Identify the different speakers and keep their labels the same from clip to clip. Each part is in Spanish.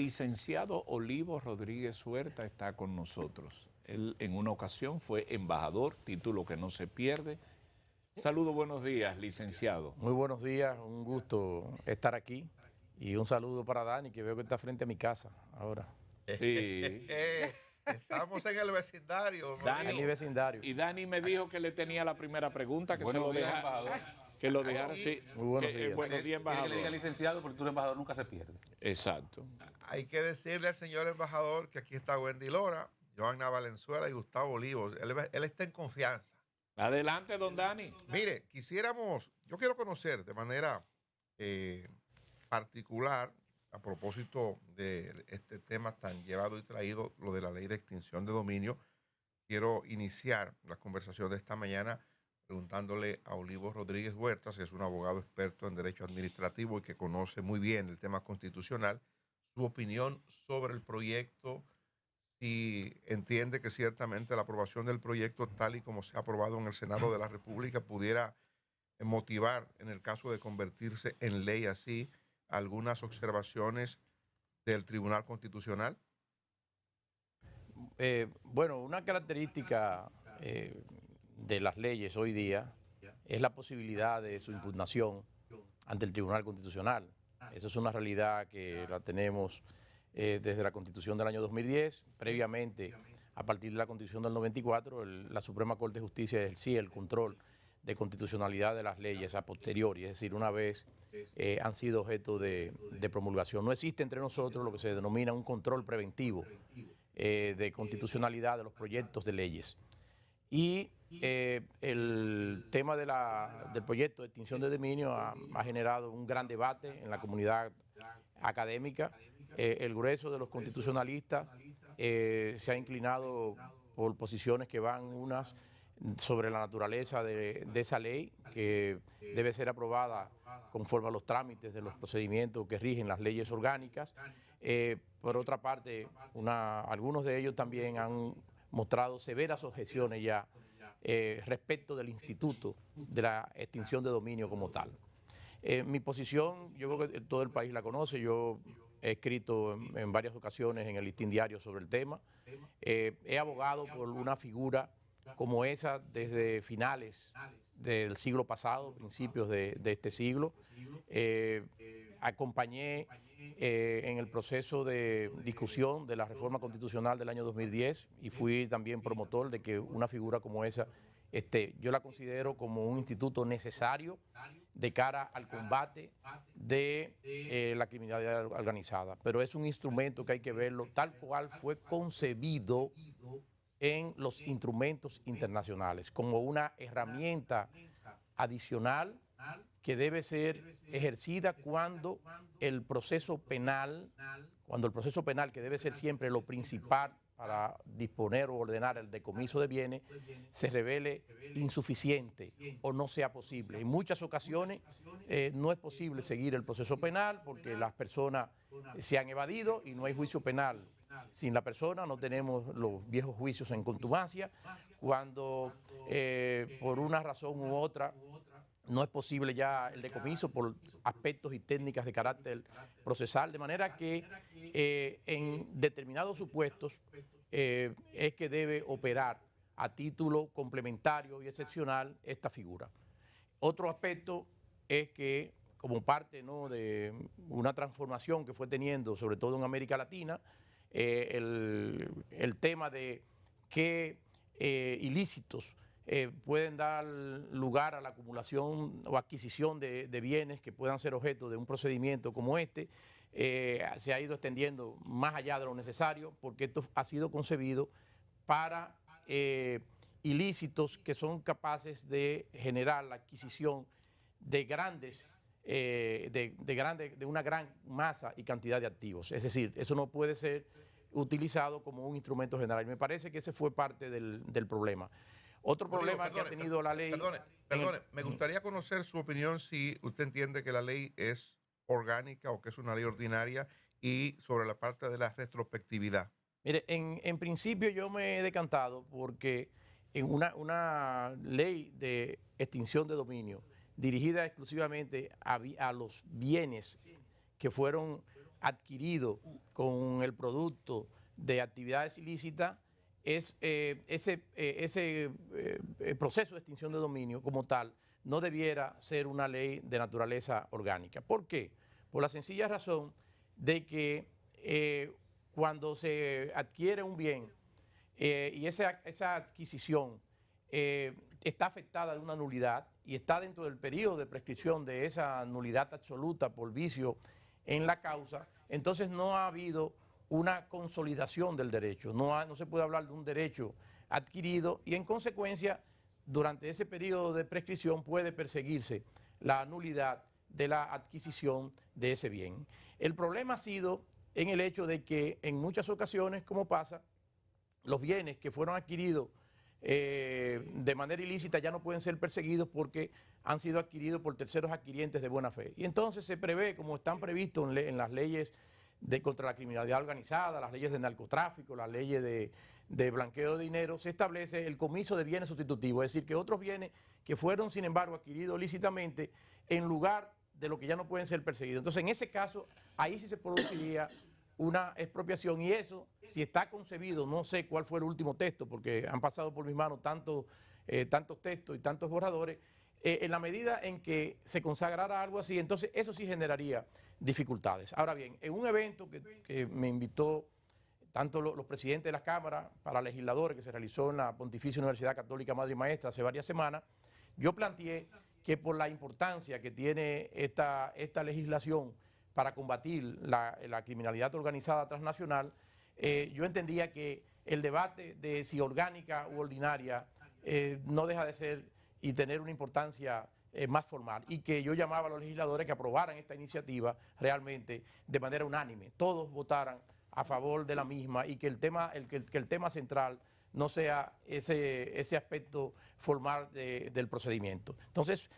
Speaker 1: licenciado Olivo Rodríguez Huerta está con nosotros. Él en una ocasión fue embajador, título que no se pierde. Saludos, buenos días, licenciado.
Speaker 2: Muy buenos días, un gusto estar aquí. Y un saludo para Dani, que veo que está frente a mi casa ahora.
Speaker 1: Sí.
Speaker 3: Estamos en el vecindario.
Speaker 1: Dani,
Speaker 2: En mi vecindario.
Speaker 1: Y Dani me dijo que le tenía la primera pregunta, que
Speaker 4: Buenos
Speaker 1: se lo
Speaker 4: días,
Speaker 1: deja,
Speaker 4: embajador.
Speaker 1: que lo dejara así.
Speaker 2: Muy buenos días.
Speaker 1: Buenos días,
Speaker 4: Que le
Speaker 1: embajador.
Speaker 4: diga licenciado, porque tú eres embajador, nunca se pierde.
Speaker 1: Exacto.
Speaker 3: Hay que decirle al señor embajador que aquí está Wendy Lora, Johanna Valenzuela y Gustavo Olivo. Él está en confianza.
Speaker 1: Adelante, don Dani.
Speaker 3: Mire, yo quiero conocer de manera particular, a propósito de este tema tan llevado y traído, lo de la ley de extinción de dominio, quiero iniciar la conversación de esta mañana preguntándole a Olivo Rodríguez Huerta, que es un abogado experto en derecho administrativo y que conoce muy bien el tema constitucional, su opinión sobre el proyecto, si entiende que ciertamente la aprobación del proyecto tal y como se ha aprobado en el Senado de la República pudiera motivar, en el caso de convertirse en ley así, algunas observaciones del Tribunal Constitucional.
Speaker 2: Bueno, una característica de las leyes hoy día es la posibilidad de su impugnación ante el Tribunal Constitucional. Eso es una realidad que la tenemos desde la Constitución del año 2010. Previamente, a partir de la Constitución del 94, la Suprema Corte de Justicia ejercía el control de constitucionalidad de las leyes a posteriori, es decir, una vez han sido objeto de promulgación. No existe entre nosotros lo que se denomina un control preventivo de constitucionalidad de los proyectos de leyes. Y el tema del proyecto de extinción de dominio ha generado un gran debate en la comunidad académica. El grueso de los constitucionalistas se ha inclinado por posiciones que van unas sobre la naturaleza de esa ley, que debe ser aprobada conforme a los trámites de los procedimientos que rigen las leyes orgánicas. Por otra parte, algunos de ellos también han mostrado severas objeciones ya respecto del instituto de la extinción de dominio como tal. Mi posición, yo creo que todo el país la conoce. Yo he escrito en varias ocasiones en el Listín Diario sobre el tema. He abogado por una figura como esa desde finales del siglo pasado, principios de este siglo. Acompañé en el proceso de discusión de la reforma constitucional del año 2010 y fui también promotor de que una figura como esa yo la considero como un instituto necesario de cara al combate de la criminalidad organizada. Pero es un instrumento que hay que verlo tal cual fue concebido en los instrumentos internacionales, como una herramienta adicional que debe ser ejercida cuando el proceso penal, que debe ser siempre lo principal para disponer o ordenar el decomiso de bienes, se revele insuficiente o no sea posible. En muchas ocasiones no es posible seguir el proceso penal porque las personas se han evadido y no hay juicio penal. Sin la persona no tenemos los viejos juicios en contumacia. Cuando por una razón u otra no es posible ya el decomiso por aspectos y técnicas de carácter procesal, de manera que en determinados supuestos es que debe operar a título complementario y excepcional esta figura. Otro aspecto es que como parte, ¿no?, de una transformación que fue teniendo, sobre todo en América Latina, el tema de qué ilícitos pueden dar lugar a la acumulación o adquisición de bienes que puedan ser objeto de un procedimiento como este, se ha ido extendiendo más allá de lo necesario, porque esto ha sido concebido para ilícitos que son capaces de generar la adquisición de de una gran masa y cantidad de activos. Es decir, eso no puede ser utilizado como un instrumento general. Y me parece que ese fue parte del problema. Otro problema que ha tenido la ley...
Speaker 3: Perdone, me gustaría conocer su opinión si usted entiende que la ley es orgánica o que es una ley ordinaria y sobre la parte de la retrospectividad.
Speaker 2: Mire, en principio yo me he decantado porque en una ley de extinción de dominio dirigida exclusivamente a los bienes que fueron adquirido con el producto de actividades ilícitas, ese proceso de extinción de dominio como tal no debiera ser una ley de naturaleza orgánica. ¿Por qué? Por la sencilla razón de que cuando se adquiere un bien y esa adquisición está afectada de una nulidad y está dentro del periodo de prescripción de esa nulidad absoluta por vicio en la causa, entonces no ha habido una consolidación del derecho, no se puede hablar de un derecho adquirido y en consecuencia durante ese periodo de prescripción puede perseguirse la nulidad de la adquisición de ese bien. El problema ha sido en el hecho de que en muchas ocasiones, como pasa, los bienes que fueron adquiridos de manera ilícita ya no pueden ser perseguidos porque han sido adquiridos por terceros adquirientes de buena fe. Y entonces se prevé, como están previstos en las leyes contra la criminalidad organizada, las leyes de narcotráfico, las leyes de blanqueo de dinero, se establece el comiso de bienes sustitutivos, es decir, que otros bienes que fueron, sin embargo, adquiridos lícitamente, en lugar de lo que ya no pueden ser perseguidos. Entonces, en ese caso, ahí sí se produciría una expropiación y eso, si está concebido, no sé cuál fue el último texto, porque han pasado por mis manos tantos textos y tantos borradores, en la medida en que se consagrara algo así, entonces eso sí generaría dificultades. Ahora bien, en un evento que me invitó tanto los presidentes de las cámaras para legisladores que se realizó en la Pontificia Universidad Católica Madre y Maestra hace varias semanas, yo planteé que por la importancia que tiene esta legislación para combatir la criminalidad organizada transnacional, yo entendía que el debate de si orgánica u ordinaria no deja de ser y tener una importancia más formal, y que yo llamaba a los legisladores que aprobaran esta iniciativa realmente de manera unánime, todos votaran a favor de la misma y que el tema central no sea ese aspecto formal del procedimiento. Entonces,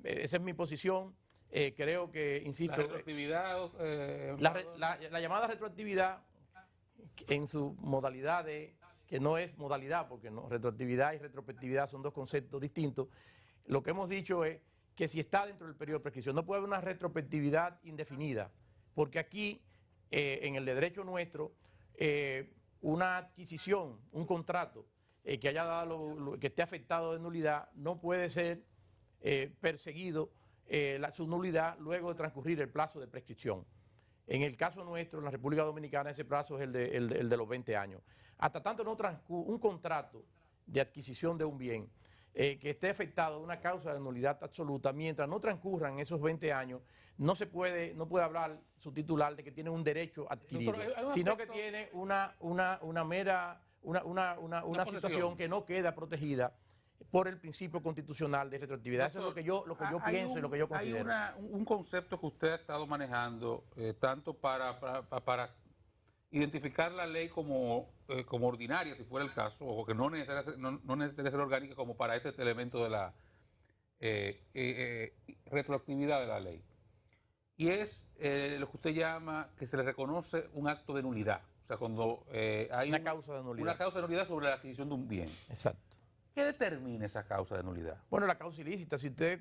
Speaker 2: esa es mi posición. Creo que, insisto,
Speaker 4: la retroactividad,
Speaker 2: la llamada retroactividad en su modalidad que no es modalidad, porque no, retroactividad y retrospectividad son dos conceptos distintos. Lo que hemos dicho es que si está dentro del periodo de prescripción, no puede haber una retrospectividad indefinida, porque aquí, en el de derecho nuestro, una adquisición, un contrato que haya dado que esté afectado de nulidad, no puede ser perseguido su nulidad luego de transcurrir el plazo de prescripción. En el caso nuestro, en la República Dominicana, ese plazo es el de los 20 años. Hasta tanto no transcurra un contrato de adquisición de un bien que esté afectado de una causa de nulidad absoluta, mientras no transcurran esos 20 años, no puede hablar su titular de que tiene un derecho adquirido, sino que tiene una situación que no queda protegida por el principio constitucional de retroactividad. Eso es lo que yo pienso y lo que yo considero.
Speaker 4: Hay un concepto que usted ha estado manejando, tanto para identificar la ley como ordinaria, si fuera el caso, o que no necesitaría ser orgánica, como para este elemento de la retroactividad de la ley. Y es lo que usted llama que se le reconoce un acto de nulidad. O sea, cuando hay
Speaker 2: una causa de nulidad.
Speaker 4: Una causa de nulidad sobre la adquisición de un bien.
Speaker 2: Exacto.
Speaker 4: ¿Qué determina esa causa de nulidad?
Speaker 2: Bueno, la causa ilícita, si usted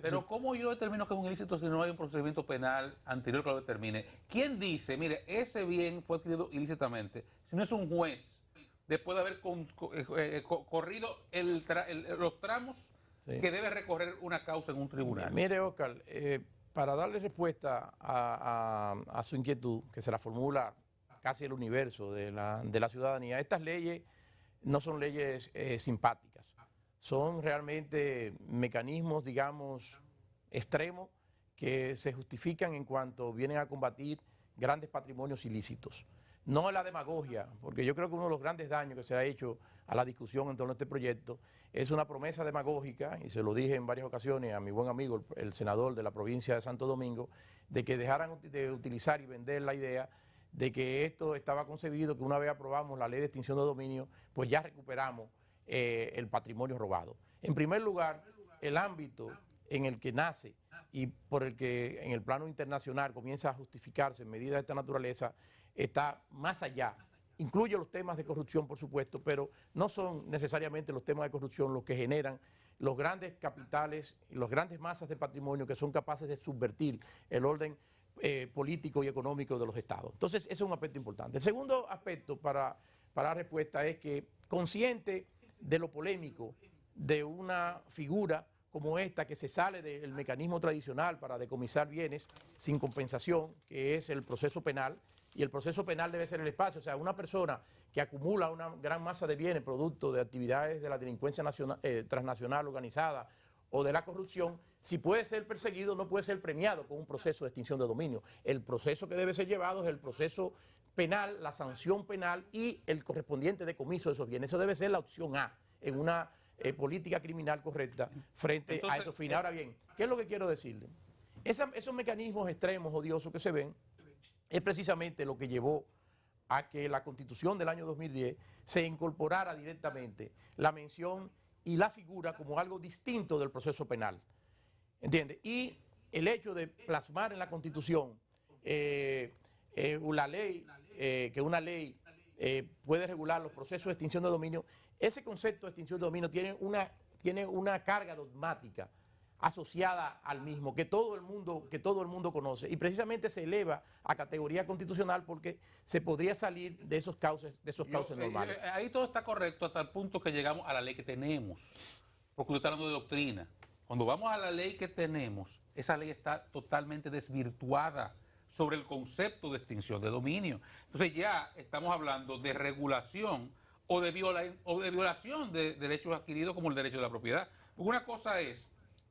Speaker 4: Pero ¿cómo yo determino que es un ilícito si no hay un procedimiento penal anterior que lo determine? ¿Quién dice, mire, ese bien fue adquirido ilícitamente? Si no es un juez, después de haber corrido los tramos que debe recorrer una causa en un tribunal.
Speaker 2: Mire, Oscar, para darle respuesta a su inquietud, que se la formula casi el universo de la ciudadanía, estas leyes no son leyes simpáticas, son realmente mecanismos, digamos, extremos que se justifican en cuanto vienen a combatir grandes patrimonios ilícitos. No la demagogia, porque yo creo que uno de los grandes daños que se ha hecho a la discusión en torno a este proyecto es una promesa demagógica, y se lo dije en varias ocasiones a mi buen amigo, el senador de la provincia de Santo Domingo, de que dejaran de utilizar y vender la idea de que esto estaba concebido, que una vez aprobamos la ley de extinción de dominio, pues ya recuperamos el patrimonio robado. En primer lugar, el ámbito en el que nace y por el que en el plano internacional comienza a justificarse en medidas de esta naturaleza está más allá. Incluye los temas de corrupción, por supuesto, pero no son necesariamente los temas de corrupción los que generan los grandes capitales y las grandes masas de patrimonio que son capaces de subvertir el orden político y económico de los estados. Entonces, ese es un aspecto importante. El segundo aspecto para dar respuesta es que, consciente de lo polémico de una figura como esta que se sale del mecanismo tradicional para decomisar bienes sin compensación, que es el proceso penal, y el proceso penal debe ser el espacio. O sea, una persona que acumula una gran masa de bienes producto de actividades de la delincuencia transnacional organizada o de la corrupción, si puede ser perseguido, no puede ser premiado con un proceso de extinción de dominio. El proceso que debe ser llevado es el proceso penal, la sanción penal y el correspondiente decomiso de esos bienes. Eso debe ser la opción A en una política criminal correcta frente a esos fines. Ahora bien, ¿qué es lo que quiero decirle? Esos mecanismos extremos, odiosos que se ven, es precisamente lo que llevó a que la Constitución del año 2010 se incorporara directamente la mención y la figura como algo distinto del proceso penal. ¿Entiende? Y el hecho de plasmar en la Constitución una ley puede regular los procesos de extinción de dominio, ese concepto de extinción de dominio tiene una carga dogmática asociada al mismo, que todo el mundo conoce, y precisamente se eleva a categoría constitucional porque se podría salir de esos cauces normales.
Speaker 4: Ahí todo está correcto hasta el punto que llegamos a la ley que tenemos, porque usted está hablando de doctrina. Cuando vamos a la ley que tenemos, esa ley está totalmente desvirtuada sobre el concepto de extinción de dominio. Entonces ya estamos hablando de regulación o de violación de derechos adquiridos como el derecho de la propiedad. Una cosa es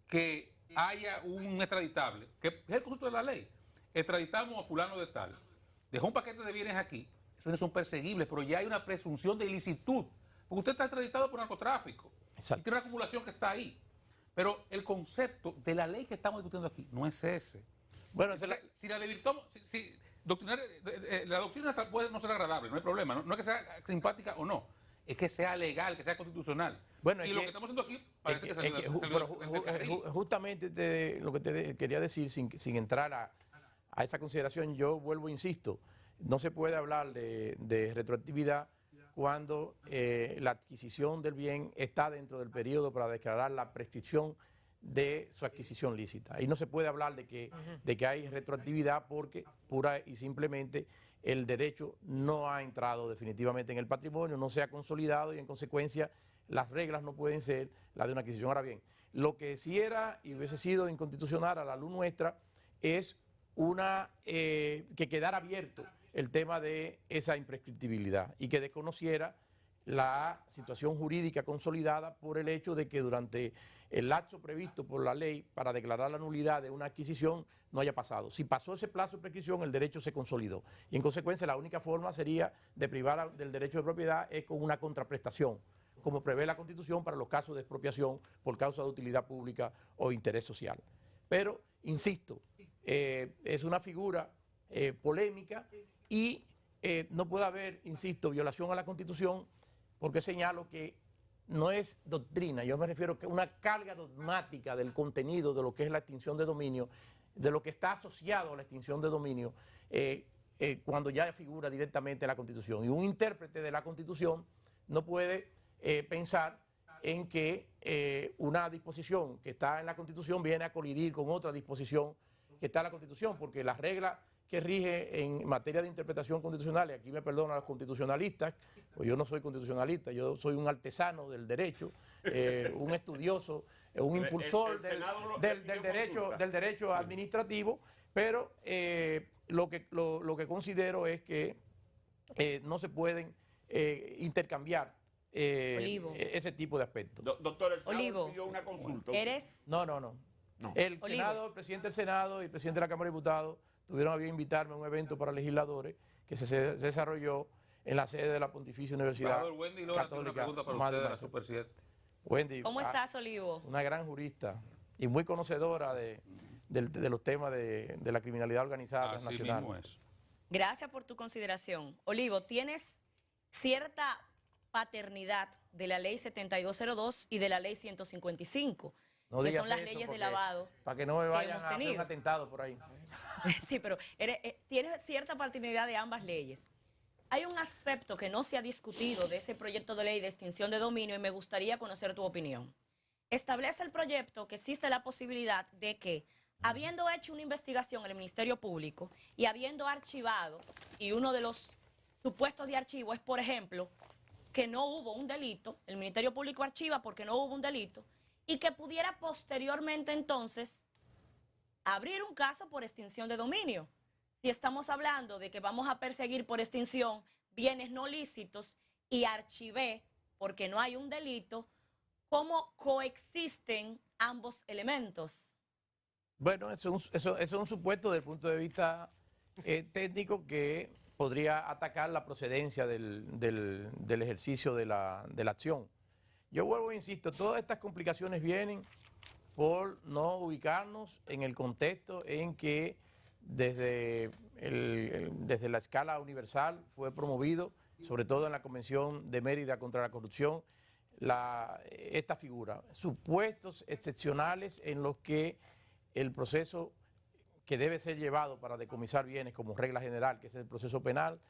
Speaker 4: que haya un extraditable, que es el concepto de la ley. Extraditamos a fulano de tal, dejó un paquete de bienes aquí, esos no son perseguibles, pero ya hay una presunción de ilicitud, porque usted está extraditado por narcotráfico. Exacto. Y tiene una acumulación que está ahí. Pero el concepto de la ley que estamos discutiendo aquí no es ese. Bueno, si la desvirtuamos, la doctrina puede no ser agradable, no hay problema, no es que sea simpática o no, es que sea legal, que sea constitucional. Bueno, y lo que estamos haciendo aquí parece que salió
Speaker 2: justamente lo que te quería decir, sin entrar a esa consideración, yo vuelvo, insisto, no se puede hablar de retroactividad cuando la adquisición del bien está dentro del periodo para declarar la prescripción de su adquisición lícita. Y no se puede hablar de que hay retroactividad porque pura y simplemente el derecho no ha entrado definitivamente en el patrimonio, no se ha consolidado y en consecuencia las reglas no pueden ser las de una adquisición. Ahora bien, lo que sí era y hubiese sido inconstitucional a la luz nuestra es que quedara abierto el tema de esa imprescriptibilidad y que desconociera la situación jurídica consolidada por el hecho de que durante el lapso previsto por la ley para declarar la nulidad de una adquisición no haya pasado. Si pasó ese plazo de prescripción, el derecho se consolidó. Y en consecuencia, la única forma sería de privar del derecho de propiedad es con una contraprestación, como prevé la Constitución para los casos de expropiación por causa de utilidad pública o interés social. Pero, insisto, es una figura polémica y no puede haber, insisto, violación a la Constitución, porque señalo que no es doctrina, yo me refiero a una carga dogmática del contenido de lo que es la extinción de dominio, de lo que está asociado a la extinción de dominio, cuando ya figura directamente en la Constitución. Y un intérprete de la Constitución no puede pensar en que una disposición que está en la Constitución viene a colidir con otra disposición que está en la Constitución, porque las reglas que rige en materia de interpretación constitucional, y aquí me perdonan los constitucionalistas, pues yo no soy constitucionalista, yo soy un artesano del derecho, un estudioso, un impulsor del derecho administrativo, pero lo que considero es que no se pueden intercambiar ese tipo de aspectos.
Speaker 5: Doctor, el Senado
Speaker 6: Olivo,
Speaker 5: pidió una consulta.
Speaker 2: No. El Senado, el presidente del Senado y el presidente de la Cámara de Diputados tuvieron a bien invitarme a un evento para legisladores que se desarrolló en la sede de la Pontificia Universidad
Speaker 4: Wendy Lora tiene una pregunta para usted, la Super 7.
Speaker 2: Wendy,
Speaker 6: ¿cómo estás, Olivo?
Speaker 2: Una gran jurista y muy conocedora de los temas de la criminalidad organizada transnacional.
Speaker 4: Mismo es.
Speaker 6: Gracias por tu consideración. Olivo, ¿tienes cierta paternidad de la ley 7202 y de la ley 155?
Speaker 2: No
Speaker 6: que
Speaker 2: digas
Speaker 6: son las
Speaker 2: eso,
Speaker 6: leyes de
Speaker 2: porque
Speaker 6: lavado.
Speaker 2: Para que no me vayan a hacer un atentado por ahí.
Speaker 6: Sí, pero tienes cierta paternidad de ambas leyes. Hay un aspecto que no se ha discutido de ese proyecto de ley de extinción de dominio y me gustaría conocer tu opinión. Establece el proyecto que existe la posibilidad de que habiendo hecho una investigación en el Ministerio Público y habiendo archivado, y uno de los supuestos de archivo es, por ejemplo, que no hubo un delito, el Ministerio Público archiva porque no hubo un delito, y que pudiera posteriormente entonces abrir un caso por extinción de dominio. Si estamos hablando de que vamos a perseguir por extinción bienes no lícitos y archivé porque no hay un delito, ¿cómo coexisten ambos elementos?
Speaker 2: Bueno, eso es un supuesto desde el punto de vista técnico que podría atacar la procedencia del ejercicio de la acción. Yo vuelvo e insisto, todas estas complicaciones vienen por no ubicarnos en el contexto en que desde la escala universal fue promovido, sobre todo en la Convención de Mérida contra la Corrupción, esta figura, supuestos excepcionales en los que el proceso que debe ser llevado para decomisar bienes como regla general, que es el proceso penal,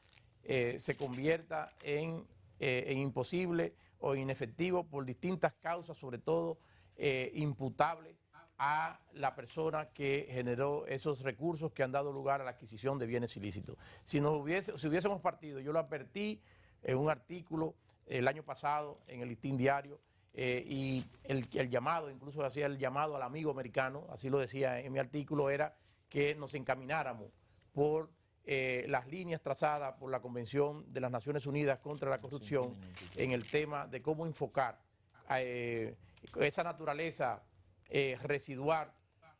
Speaker 2: se convierta en imposible o inefectivo por distintas causas, sobre todo imputable a la persona que generó esos recursos que han dado lugar a la adquisición de bienes ilícitos. Si hubiésemos partido, yo lo advertí en un artículo el año pasado en el Listín Diario, y el llamado, incluso hacía el llamado al amigo americano, así lo decía en mi artículo, era que nos encamináramos por las líneas trazadas por la Convención de las Naciones Unidas contra la Corrupción en el tema de cómo enfocar esa naturaleza residual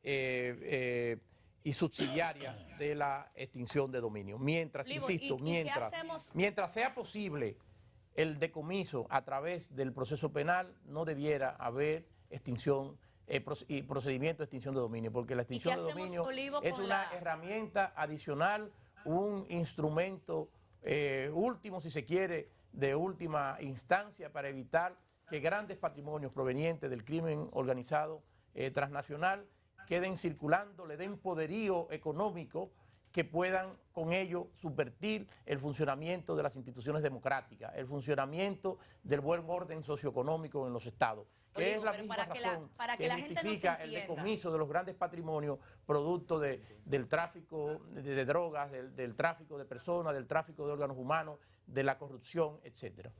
Speaker 2: y subsidiaria de la extinción de dominio. Mientras,
Speaker 6: Libo,
Speaker 2: insisto, mientras sea posible el decomiso a través del proceso penal, no debiera haber extinción y procedimiento de extinción de dominio, porque la extinción de dominio
Speaker 6: Olivo,
Speaker 2: es una herramienta adicional, un instrumento último, si se quiere, de última instancia para evitar que grandes patrimonios provenientes del crimen organizado transnacional queden circulando, le den poderío económico que puedan con ello subvertir el funcionamiento de las instituciones democráticas, el funcionamiento del buen orden socioeconómico en los estados, que
Speaker 6: Olivo,
Speaker 2: es la
Speaker 6: pero
Speaker 2: misma
Speaker 6: razón
Speaker 2: que justifica el decomiso de los grandes patrimonios producto del tráfico de drogas, del tráfico de personas, del tráfico de órganos humanos, de la corrupción, etcétera.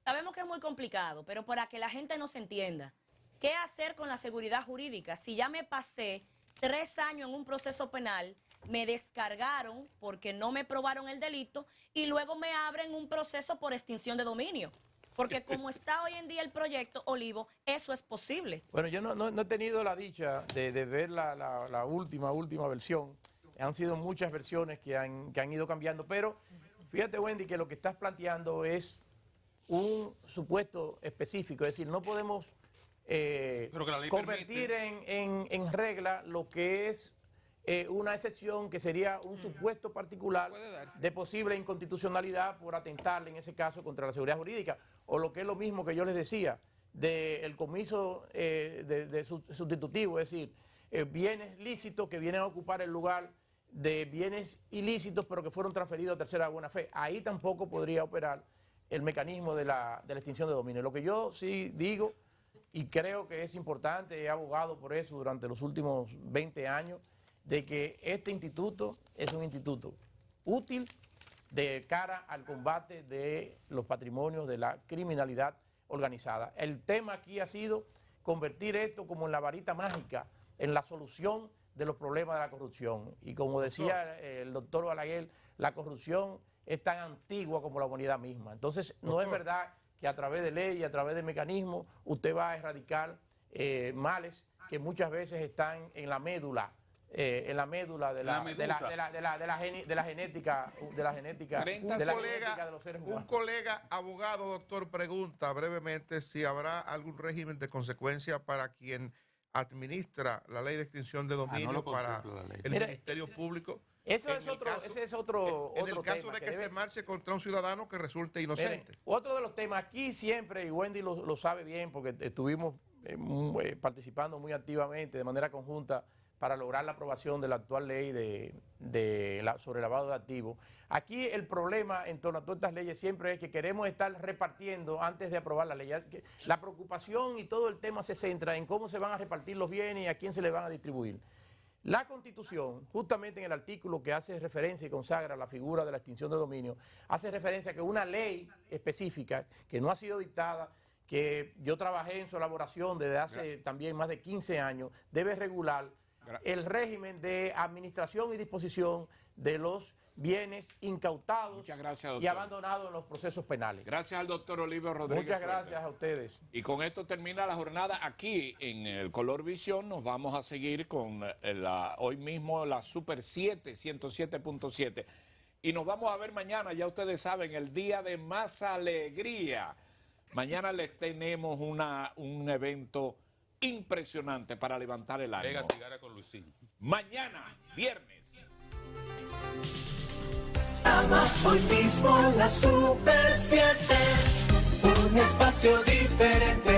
Speaker 6: Sabemos que es muy complicado, pero para que la gente nos entienda, ¿qué hacer con la seguridad jurídica? Si ya me pasé 3 años en un proceso penal, me descargaron porque no me probaron el delito y luego me abren un proceso por extinción de dominio. Porque como está hoy en día el proyecto, Olivo, eso es posible.
Speaker 2: Bueno, yo no he tenido la dicha de ver la última versión. Han sido muchas versiones que han ido cambiando, pero fíjate, Wendy, que lo que estás planteando es un supuesto específico, es decir, no podemos convertir en regla lo que es una excepción que sería un supuesto particular de posible inconstitucionalidad por atentar en ese caso contra la seguridad jurídica, o lo que es lo mismo que yo les decía, del comiso sustitutivo, es decir, bienes lícitos que vienen a ocupar el lugar de bienes ilícitos pero que fueron transferidos a tercera buena fe. Ahí tampoco podría operar el mecanismo de la extinción de dominio. Lo que yo sí digo, y creo que es importante, he abogado por eso durante los últimos 20 años, de que este instituto es un instituto útil de cara al combate de los patrimonios de la criminalidad organizada. El tema aquí ha sido convertir esto como en la varita mágica, en la solución de los problemas de la corrupción. Y como decía el doctor Balaguer, la corrupción es tan antigua como la humanidad misma. Entonces, no es verdad que a través de ley y a través de mecanismos usted va a erradicar males que muchas veces están en la médula. De la genética de los seres humanos.
Speaker 3: Un colega abogado, doctor, pregunta brevemente si habrá algún régimen de consecuencia para quien administra la ley de extinción de dominio para el Ministerio Público.
Speaker 2: Ese es otro
Speaker 3: en el caso
Speaker 2: tema
Speaker 3: de que se marche contra un ciudadano que resulte inocente.
Speaker 2: Miren, otro de los temas aquí siempre, y Wendy lo sabe bien porque estuvimos participando muy activamente de manera conjunta para lograr la aprobación de la actual ley sobre lavado de activos. Aquí el problema en torno a todas estas leyes siempre es que queremos estar repartiendo antes de aprobar la ley. La preocupación y todo el tema se centra en cómo se van a repartir los bienes y a quién se le van a distribuir. La Constitución, justamente en el artículo que hace referencia y consagra la figura de la extinción de dominio, hace referencia a que una ley específica que no ha sido dictada, que yo trabajé en su elaboración desde hace también más de 15 años, debe regular el régimen de administración y disposición de los bienes incautados
Speaker 1: Muchas gracias,
Speaker 2: y abandonados en los procesos penales.
Speaker 1: Gracias al doctor Olivo Rodríguez.
Speaker 2: Muchas
Speaker 1: Suerte.
Speaker 2: gracias a ustedes.
Speaker 1: Y con esto termina la jornada aquí en el Color Visión. Nos vamos a seguir con hoy mismo la Super 7, 107.7. Y nos vamos a ver mañana, ya ustedes saben, el día de más alegría. Mañana les tenemos un evento impresionante para levantar el ánimo.
Speaker 4: Pega tigara con Luisín.
Speaker 1: Mañana, viernes.
Speaker 5: Hoy mismo la Super 7, un espacio diferente